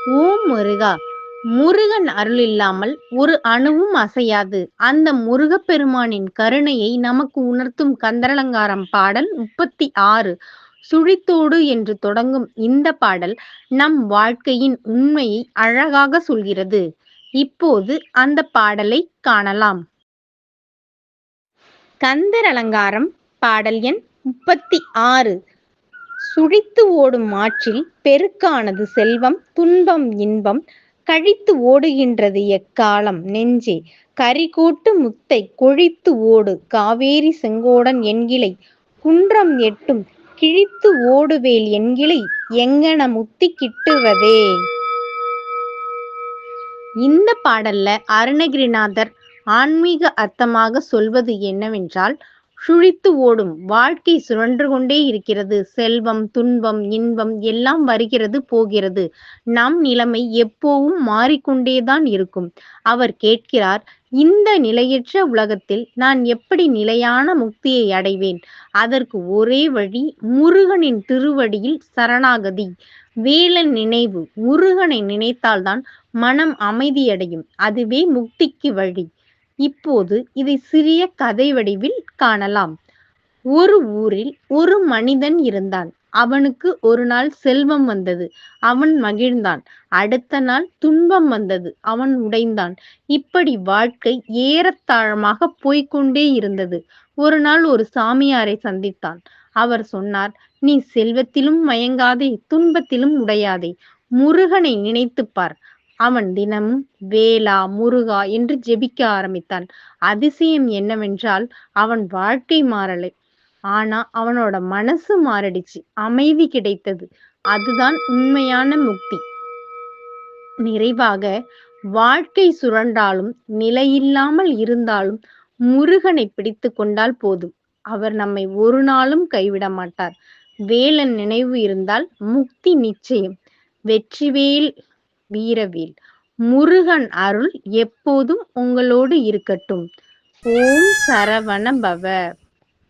ஓம் முருகா! முருகன் அருள் இல்லாமல் ஒரு அணுவும் அசையாது. அந்த முருகப்பெருமானின் கருணையை நமக்கு உணர்த்தும் கந்தரலங்காரம் பாடல் 36. சுழித்தோடு என்று தொடங்கும் இந்த பாடல் நம் வாழ்க்கையின் உண்மையை அழகாக சொல்கிறது. இப்போது அந்த பாடலை காணலாம். கந்தர் அலங்காரம் பாடல் எண் 36. சுழித்து ஓடும் ஆற்றில் பெருக்கானது செல்வம் துன்பம் இன்பம் கழித்து ஓடுகின்றது எக்காலம் நெஞ்சே கரிகோட்டு முத்தை கொழித்து ஓடு காவேரி செங்கோடன் என்கிளை குன்றம் எட்டும் கிழித்து ஓடுவேல் என்கிளை எங்கன முத்தி கிட்டுவதே. இந்த பாடல்ல அருணகிரிநாதர் ஆன்மீக அர்த்தமாக சொல்வது என்னவென்றால், சுழித்து ஓடும் வாழ்க்கை சுழன்று கொண்டே இருக்கிறது. செல்வம் துன்பம் இன்பம் எல்லாம் வருகிறது போகிறது. நம் நிலைமை எப்போவும் மாறிக்கொண்டேதான் இருக்கும். அவர் கேட்கிறார், இந்த நிலையற்ற உலகத்தில் நான் எப்படி நிலையான முக்தியை அடைவேன்? அதற்கு ஒரே வழி முருகனின் திருவடியில் சரணாகதி. வேலன் நினைவு. முருகனை நினைத்தால்தான் மனம் அமைதியடையும். அதுவே முக்திக்கு வழி. இப்போது இதை சிறிய கதை வடிவில் காணலாம். ஒரு ஊரில் ஒரு மனிதன் இருந்தான். அவனுக்கு ஒரு நாள் செல்வம் வந்தது. அவன் மகிழ்ந்தான். அடுத்த நாள் துன்பம் வந்தது. அவன் உடைந்தான். இப்படி வாழ்க்கை ஏறத்தாழமாக போய்க்கொண்டே இருந்தது. ஒரு நாள் ஒரு சாமியாரை சந்தித்தான். அவர் சொன்னார், நீ செல்வத்திலும் மயங்காதே, துன்பத்திலும் உடையாதே. முருகனை நினைத்துப் பார். அவன் தினமும் வேலா முருகா என்று ஜெபிக்க ஆரம்பித்தான். அதிசயம் என்னவென்றால், அவன் வாழ்க்கை மாறலை. ஆனா அவனோட மனசு மாறிடுச்சு. அமைதி கிடைத்தது. அதுதான் உண்மையான முக்தி. நிறைவாக, வாழ்க்கை சுழன்றாலும் நிலையில்லாமல் இருந்தாலும் முருகனை பிடித்து கொண்டால் போதும். அவர் நம்மை ஒரு நாளும் கைவிட மாட்டார். வேலன் நினைவு இருந்தால் முக்தி நிச்சயம். வெற்றிவேல் வீரவேல். முருகன் அருள் எப்போதும் உங்களோடு இருக்கட்டும். ஓம் சரவண பவ.